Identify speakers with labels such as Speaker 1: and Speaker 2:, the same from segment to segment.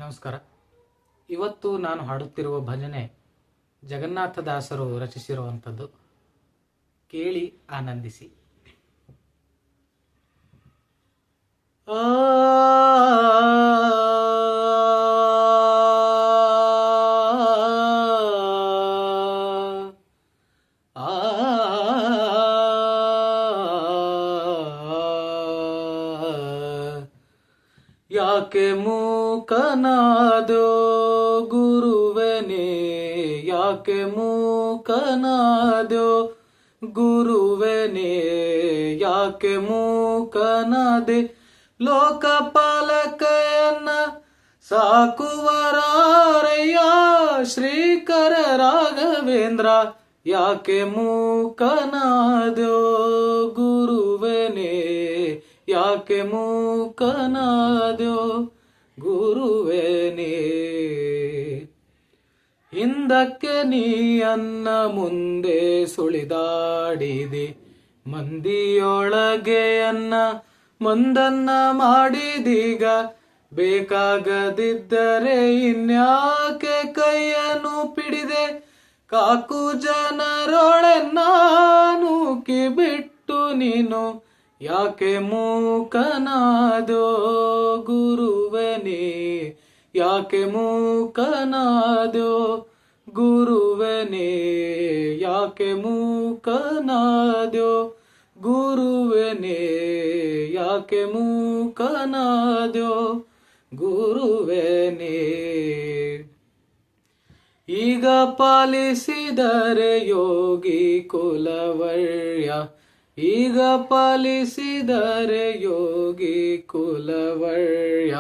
Speaker 1: ನಮಸ್ಕಾರ. ಇವತ್ತು ನಾನು ಹಾಡುತ್ತಿರುವ ಭಜನೆ ಜಗನ್ನಾಥದಾಸರು ರಚಿಸಿರುವಂಥದ್ದು. ಕೇಳಿ ಆನಂದಿಸಿ. ಆ ಯಾಕೆ ಮೂಕನಾದೋ ಗುರುವನೇ, ಯಾಕೆ ಮೂಕನಾದೋ ಗುರುವನೇ, ಯಾಕೆ ಮೂಕನಾದೆ ಲೋಕಪಾಲಕಯನ್ನ ಸಾಕುವರಾರಯ್ಯ ಶ್ರೀಕರ ರಾಘವೇಂದ್ರ. ಯಾಕೆ ಮೂಕನಾದೋ ಗುರುವನೇ, ಯಾಕೆ ಮೂಕನಾದೋ ಗುರುವೇನೇ. ಹಿಂದಕ್ಕೆ ನೀ ಅನ್ನ ಮುಂದೆ ಸುಳಿದಾಡಿದೆ, ಮಂದಿಯೊಳಗೆ ಅನ್ನ ಮಂದನ್ನ ಮಾಡಿದೀಗ. ಬೇಕಾಗದಿದ್ದರೆ ಇನ್ಯಾಕೆ ಕೈಯನ್ನು ಪಿಡಿದೆ, ಕಾಕು ಜನರೊಳೆ ನಾನು ಬಿಟ್ಟು ನೀನು. ಯಾಕೆ ಮೂಕನಾದೋ ಗುರುವನೇ, ಯಾಕೆ ಮೂಕನಾದೋ ಗುರುವನೇ, ಯಾಕೆ ಮೂಕನಾದೋ ಗುರುವನೇ, ಯಾಕೆ ಮೂಕನಾದೋ ಗುರುವನೇ. ಈಗ ಪಾಲಿಸಿದರೆ ಯೋಗಿ ಕುಲವರ್ಯ, ಈಗ ಪಾಲಿಸಿದರೆ ಯೋಗಿ ಕುಲವರ್ಯ.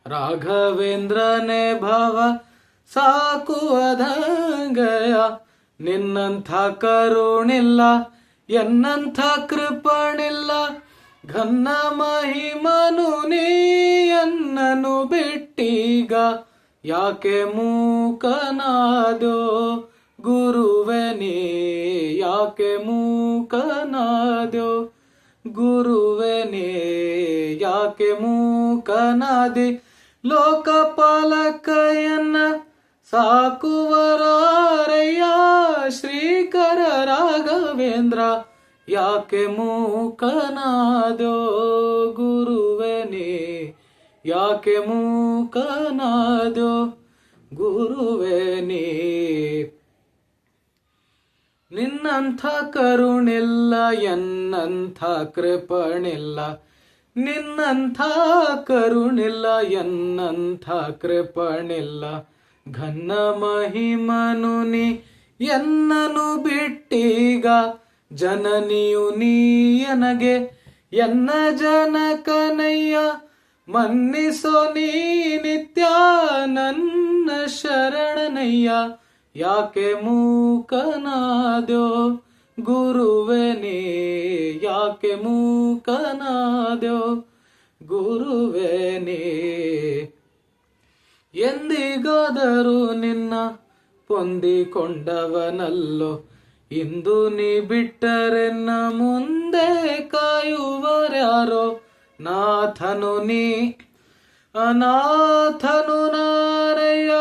Speaker 1: ರಾಘವೇಂದ್ರನೇ ಭವ ಸಾಕುವದಂಗಯ, ನಿನ್ನಂಥ ಕರುಣಿಲ್ಲ ಎನ್ನಂಥ ಕೃಪಣಿಲ್ಲ. ಘನ್ನ ಮಹಿಮನು ನೀಯನ್ನನು ಬಿಟ್ಟೀಗ. ಯಾಕೆ ಮೂಕನಾದೋ ಗುರುವನೇ, ಯಾಕೆ ಮೂಕನಾದೋ ಗುರುವನೇ, ಯಾಕೆ ಮೂಕನಾದೆ ಲೋಕಪಾಲಕಯನ್ನ ಸಾಕುವರಾರಯ್ಯ ಶ್ರೀಕರ ರಾಘವೇಂದ್ರ. ಯಾಕೆ ಮೂಕನಾದೋ ಗುರುವನೇ, ಯಾಕೆ ಮೂಕನಾದೋ ಗುರುವನೇ. ನಿನ್ನಂಥ ಕರುಣಿಲ್ಲ ಎನ್ನಂಥ ಕೃಪಣಿಲ್ಲ, ನಿನ್ನಂಥ ಕರುಣಿಲ್ಲ ಎನ್ನಂಥ ಕೃಪಣಿಲ್ಲ. ಘನ್ನ ಮಹಿಮನು ನೀ ಎನ್ನನು ಬಿಟ್ಟೀಗ. ಜನನಿಯು ನೀಯನಗೆ ಎನ್ನ ಜನಕನಯ್ಯ, ಮನ್ನಿಸೋ ನೀ ನಿತ್ಯ ನನ್ನ ಶರಣನಯ್ಯ. ಯಾಕೆ ಮೂಕನಾದೋ ಗುರುವನೇ, ಯಾಕೆ ಮೂಕನಾದೋ ಗುರುವನೇ. ಎಂದಿಗಾದರೂ ನಿನ್ನ ಹೊಂದಿಕೊಂಡವನಲ್ಲೋ, ಇಂದು ನೀ ಬಿಟ್ಟರೆನ್ನ ಮುಂದೆ ಕಾಯುವರ್ಯಾರೋ. ನಾಥನು ನೀ ಅನಾಥನು ನಾರಯ್ಯ,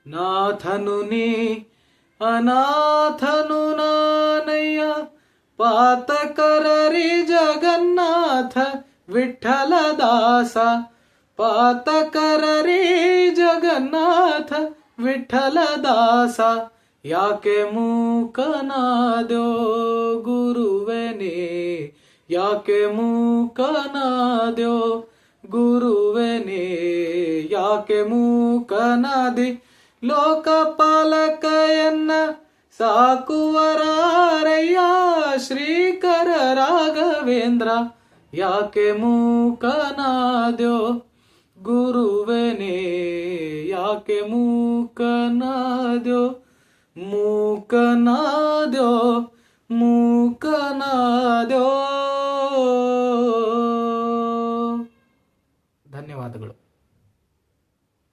Speaker 1: ನಾಥನು ನೀ ಅನಾಥನು ನಾನಯ್ಯ. ಪಾತಕರರಿ ಜಗನ್ನಾಥ ವಿಠಲದಾಸ, ಪಾತಕರರಿ ಜಗನ್ನಾಥ ವಿಠಲದಾಸ. ಯಾಕೆ ಮೂಕನಾದೋ ಗುರುವನೇ, ಯಾಕೆ ಮೂಕನಾದೋ ಗುರುವನೇ, ಯಾಕೆ ಮೂಕನಾದೆ ಲೋಕಪಾಲಕಯನ್ನ ಸಾಕುವರಾರಯ್ಯ ಶ್ರೀಕರ ರಾಘವೇಂದ್ರ. ಯಾಕೆ ಮೂಕನಾದ್ಯೋ ಗುರುವನೇ, ಯಾಕೆ ಮೂಕನಾದ್ಯೋ ಮೂಕನಾದ್ಯೋ ಮೂಕನಾದ್ಯೋ. ಧನ್ಯವಾದಗಳು.